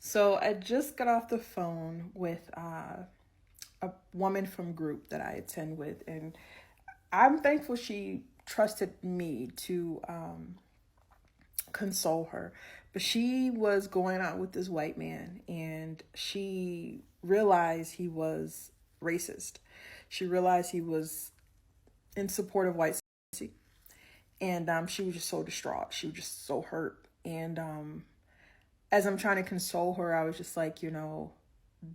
So I just got off the phone with a woman from group that I attend with, and I'm thankful she trusted me to console her. But she was going out with this white man, and she realized he was racist. She realized he was in support of white supremacy, and she was just so distraught. She was just so hurt, and as I'm trying to console her, I was just like,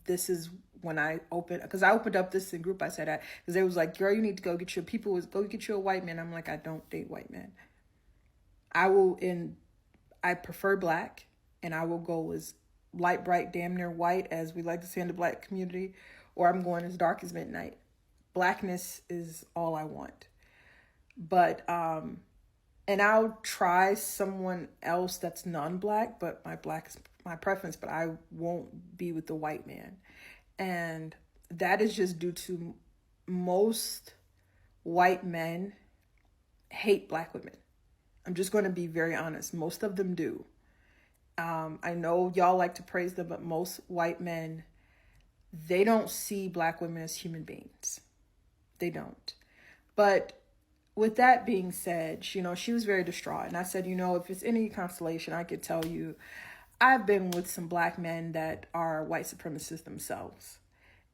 this is when I opened, because I opened up this in group. I said that because they was like, girl, you need to go get your people, go get you a white man. I'm like, I don't date white men. I will in I prefer black, and I will go as light, bright, damn near white, as we like to say in the black community, or I'm going as dark as midnight. Blackness is all I want. But and I'll try someone else that's non-black, but my black is my preference, but I won't be with the white man. And that is just due to most white men hate black women. I'm just going to be very honest. Most of them do. I know y'all like to praise them, but most white men, they don't see black women as human beings. They don't. But with that being said, she was very distraught. And I said, if it's any consolation, I could tell you, I've been with some black men that are white supremacists themselves.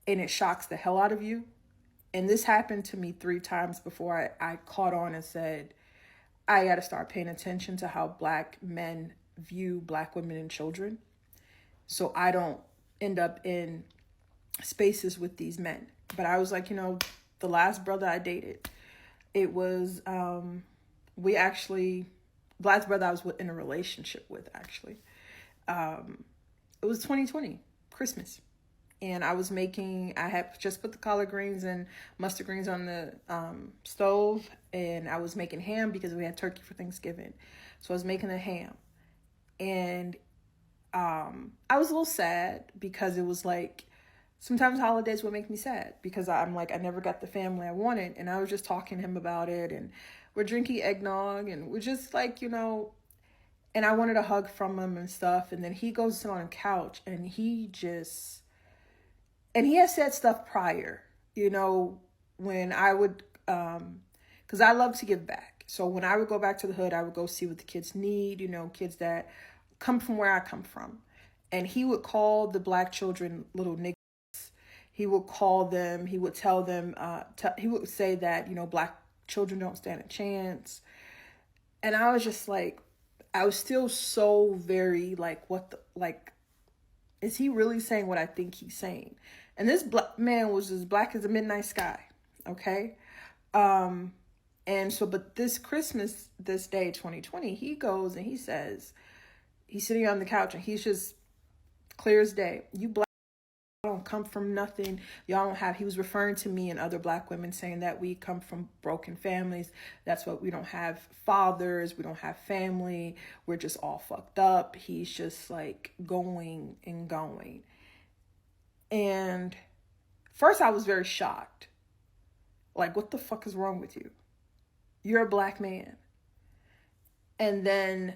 And it shocks the hell out of you. And this happened to me 3 times before I caught on and said, I got to start paying attention to how black men view black women and children, so I don't end up in spaces with these men. But I was like, the last brother I dated, it was we actually the last brother I was in a relationship with, actually, it was 2020 Christmas, and I had just put the collard greens and mustard greens on the stove, and I was making ham because we had turkey for Thanksgiving. So I was making the ham, and I was a little sad because it was like, sometimes holidays would make me sad because I'm like, I never got the family I wanted. And I was just talking to him about it, and we're drinking eggnog, and we're just like, and I wanted a hug from him and stuff. And then he goes to sit on a couch, and he has said stuff prior, when I would, because I love to give back. So when I would go back to the hood, I would go see what the kids need, kids that come from where I come from. And he would call the black children little niggas. He would call them, he would tell them, he would say that, black children don't stand a chance. And I was just like, I was still so very like, is he really saying what I think he's saying? And this black man was as black as the midnight sky. Okay. And so, but this Christmas, this day, 2020, he goes and he says, he's sitting on the couch, and he's just clear as day. You black don't come from nothing. Y'all don't have, he was referring to me and other black women, saying that we come from broken families. That's what we don't have fathers. We don't have family. We're just all fucked up. He's just like going and going. And first I was very shocked. Like, what the fuck is wrong with you? You're a black man. And then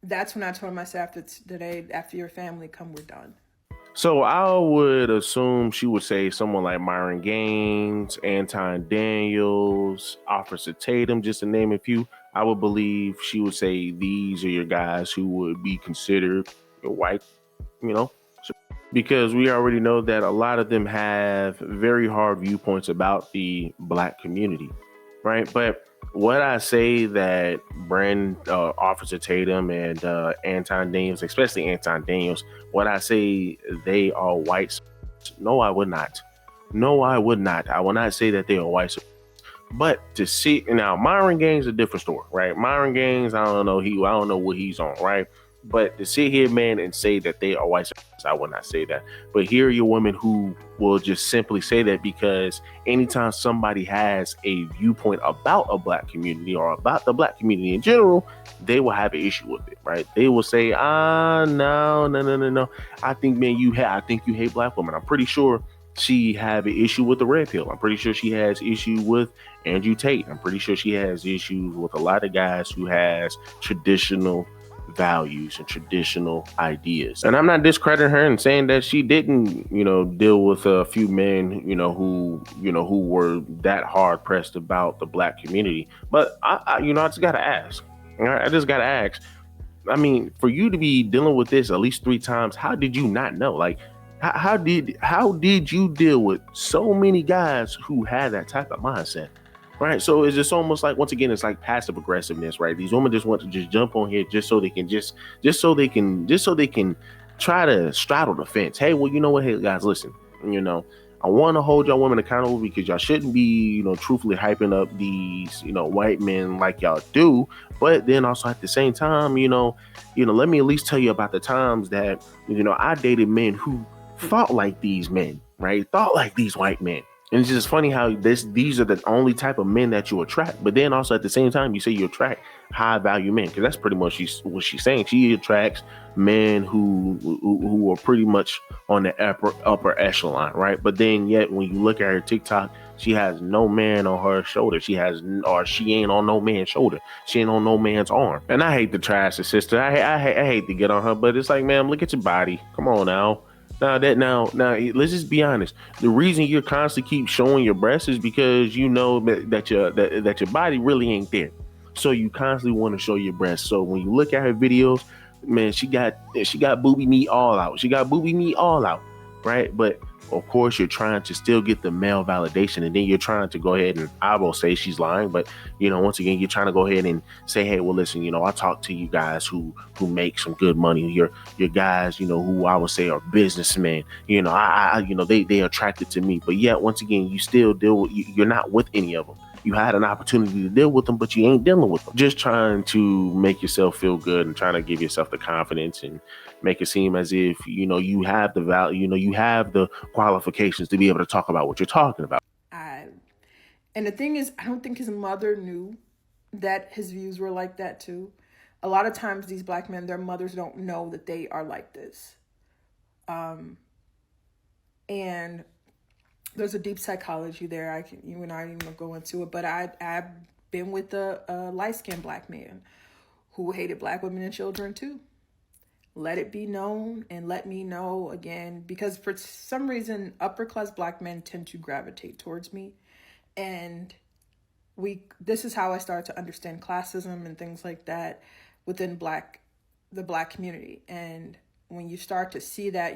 that's when I told myself, after your family come, we're done. So I would assume she would say someone like Myron Gaines, Anton Daniels, Officer Tatum, just to name a few. I would believe she would say these are your guys who would be considered white, you know, because we already know that a lot of them have very hard viewpoints about the black community, right? But what I say that Officer Tatum and Anton Daniels, especially Anton Daniels, what I say they are white. No, I would not. No, I would not. I will not say that they are white. But to see now, Myron Gaines is a different story, right? Myron Gaines, I don't know what he's on, right? But to sit here, man, and say that they are white, I will not say that. But here are your women who will just simply say that because anytime somebody has a viewpoint about a black community or about the black community in general, they will have an issue with it, right? They will say, no. I think, man, I think you hate black women. I'm pretty sure she have an issue with the red pill. I'm pretty sure she has issue with Andrew Tate. I'm pretty sure she has issues with a lot of guys who has traditional values and traditional ideas. And I'm not discrediting her and saying that she didn't, deal with a few men, who were that hard pressed about the black community. But I just gotta ask. I just gotta ask. I mean, for you to be dealing with this at least 3 times, how did you not know? Like, how did you deal with so many guys who had that type of mindset? Right. So it's just almost like, once again, it's like passive aggressiveness, right? These women just want to just jump on here just so they can just so they can try to straddle the fence. Hey, well, you know what? Hey guys, listen, you know, I want to hold y'all women accountable because y'all shouldn't be, truthfully hyping up these, white men like y'all do. But then also at the same time, let me at least tell you about the times that, I dated men who thought like these men, right? Thought like these white men. And it's just funny how these are the only type of men that you attract. But then also at the same time, you say you attract high value men, because that's pretty much what she's saying. She attracts men who are pretty much on the upper echelon, right? But then yet when you look at her TikTok, she has no man on her shoulder. She ain't on no man's shoulder. She ain't on no man's arm. And I hate to trash the sister. I hate to get on her, but it's like, ma'am, look at your body. Come on now. Now, let's just be honest. The reason you're constantly keep showing your breasts is because you know that your body really ain't there. So you constantly want to show your breasts. So when you look at her videos, man, she got booby meat all out. She got booby meat all out, right? But of course, you're trying to still get the male validation, and then you're trying to go ahead and, I will say she's lying, but once again, you're trying to go ahead and say, hey, well, listen, I talk to you guys who make some good money. Your guys, who I would say are businessmen. They attracted to me, but yet once again, you still deal with, you're not with any of them. You had an opportunity to deal with them, but you ain't dealing with them. Just trying to make yourself feel good and trying to give yourself the confidence and make it seem as if you have the value, you have the qualifications to be able to talk about what you're talking about. I And the thing is, I don't think his mother knew that his views were like that too. A lot of times these black men, their mothers don't know that they are like this. And there's a deep psychology there. You and I didn't even go into it, but I've been with a light-skinned black man who hated black women and children too. Let it be known, and let me know again, because for some reason, upper class black men tend to gravitate towards me. And this is how I started to understand classism and things like that within the black community. And when you start to see that,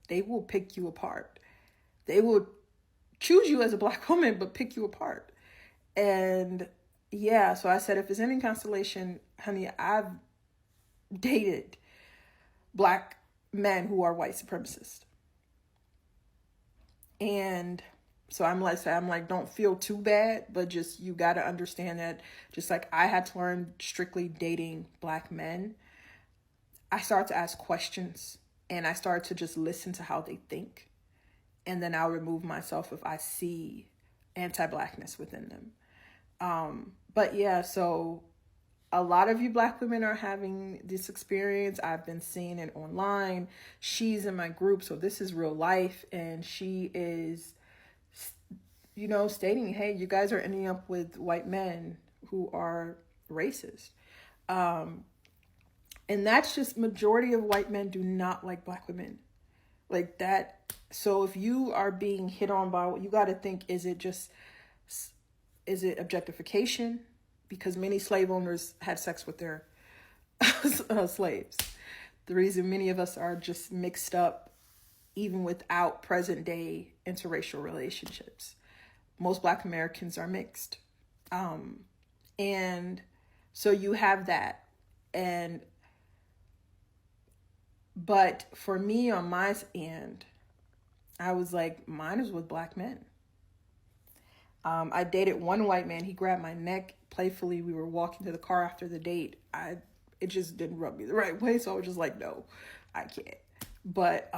they will pick you apart. They will choose you as a black woman, but pick you apart. And yeah, so I said, if it's any consolation, honey, I've dated black men who are white supremacists. And so I'm like, don't feel too bad, but just, you got to understand that just like I had to learn strictly dating black men, I started to ask questions and I started to just listen to how they think. And then I'll remove myself if I see anti-blackness within them. But yeah, so a lot of you black women are having this experience. I've been seeing it online. She's in my group, so this is real life. And she is, stating, hey, you guys are ending up with white men who are racist. And that's just, majority of white men do not like black women. Like that. So if you are being hit on by, you got to think, is it objectification? Because many slave owners had sex with their slaves. The reason many of us are just mixed up, even without present day interracial relationships. Most black Americans are mixed. And so you have that. But for me on my end, I was like, mine is with black men. I dated one white man. He grabbed my neck playfully. We were walking to the car after the date. It just didn't rub me the right way. So I was just like, no, I can't. But,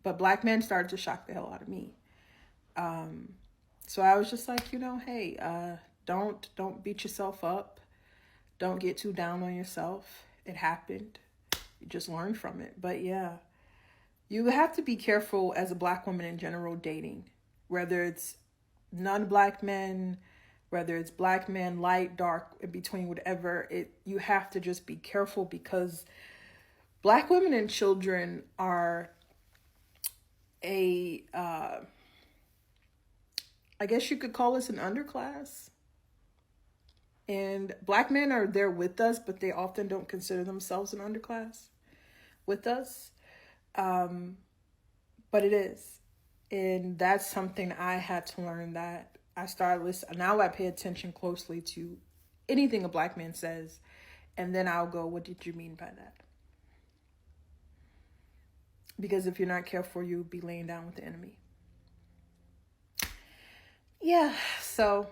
but black men started to shock the hell out of me. So I was just like, hey, don't beat yourself up. Don't get too down on yourself. It happened. You just learn from it. But yeah, you have to be careful as a black woman in general dating, whether it's non-black men, whether it's black men, light, dark, in between, whatever. You have to just be careful, because black women and children are I guess you could call us an underclass. And black men are there with us, but they often don't consider themselves an underclass with us. But it is. And that's something I had to learn, that I started listening. Now I pay attention closely to anything a black man says. And then I'll go, what did you mean by that? Because if you're not careful, you'll be laying down with the enemy. Yeah, so.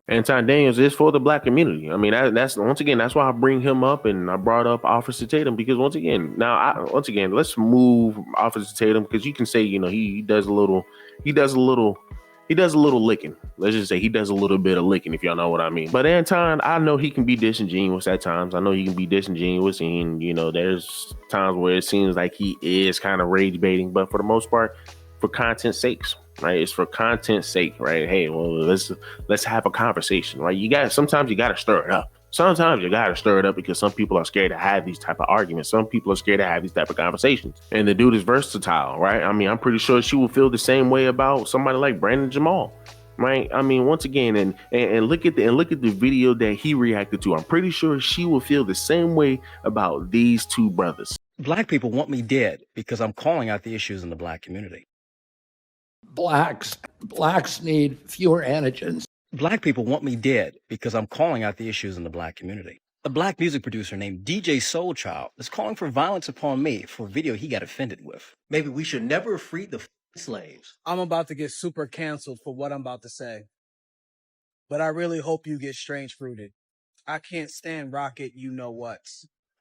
Anton Daniels is for the black community. I mean, that's once again, that's why I bring him up, and I brought up Officer Tatum, because once again, let's move Officer Tatum, because you can say, he does a little licking. Let's just say he does a little bit of licking, if y'all know what I mean. But Anton, I know he can be disingenuous at times. And, there's times where it seems like he is kind of rage baiting, but for the most part, for content's sakes, right? It's for content's sake, right? Hey, well, let's have a conversation, right? Sometimes you got to stir it up. Sometimes you got to stir it up, because some people are scared to have these type of arguments. Some people are scared to have these type of conversations. And the dude is versatile, right? I mean, I'm pretty sure she will feel the same way about somebody like Brandon Jamal, right? I mean, once again, and look at the video that he reacted to. I'm pretty sure she will feel the same way about these two brothers. Black people want me dead because I'm calling out the issues in the black community. Blacks need fewer antigens. Black people want me dead because I'm calling out the issues in the black community. A black music producer named DJ Soulchild is calling for violence upon me for a video he got offended with. Maybe we should never have freed the slaves. I'm about to get super canceled for what I'm about to say. But I really hope you get strange fruited. I can't stand Rocket, you know what.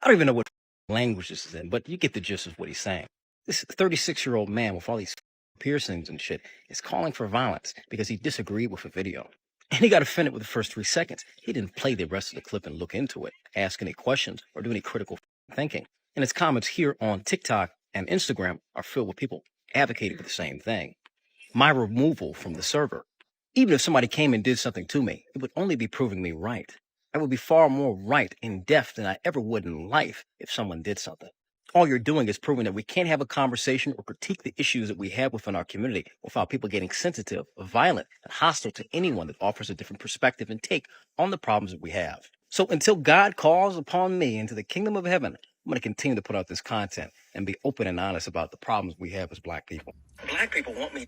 I don't even know what language this is in, but you get the gist of what he's saying. This 36-year-old man with all these piercings and shit is calling for violence because he disagreed with a video. And he got offended with the first 3 seconds. He didn't play the rest of the clip and look into it, ask any questions, or do any critical thinking. And his comments here on TikTok and Instagram are filled with people advocating for the same thing. My removal from the server. Even if somebody came and did something to me, it would only be proving me right. I would be far more right in depth than I ever would in life if someone did something. All you're doing is proving that we can't have a conversation or critique the issues that we have within our community without people getting sensitive, violent, and hostile to anyone that offers a different perspective and take on the problems that we have. So until God calls upon me into the kingdom of heaven, I'm going to continue to put out this content and be open and honest about the problems we have as black people. Black people want me.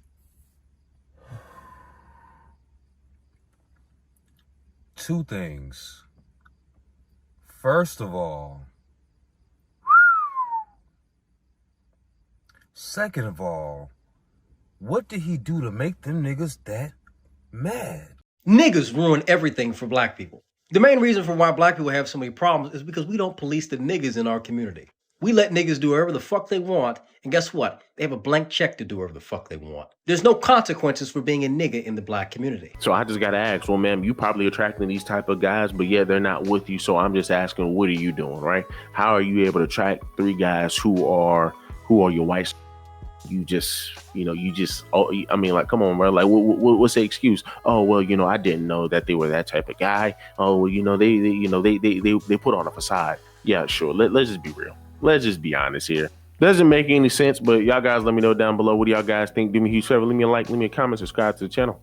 Two things. First of all, second of all, what did he do to make them niggas that mad? Niggas ruin everything for black people. The main reason for why black people have so many problems is because we don't police the niggas in our community. We let niggas do whatever the fuck they want, and guess what? They have a blank check to do whatever the fuck they want. There's no consequences for being a nigga in the black community. So I just gotta ask, well, ma'am, you probably attracting these type of guys, but yeah, they're not with you. So I'm just asking, what are you doing, right? How are you able to attract 3 guys who are your white? I mean, like, come on, bro. Like, what's the excuse? Oh, well, I didn't know that they were that type of guy. Oh, well, they put on a facade. Yeah, sure. Let's just be real. Let's just be honest here. Doesn't make any sense, but y'all guys let me know down below. What do y'all guys think? Do me a huge favor. Leave me a like, leave me a comment, subscribe to the channel.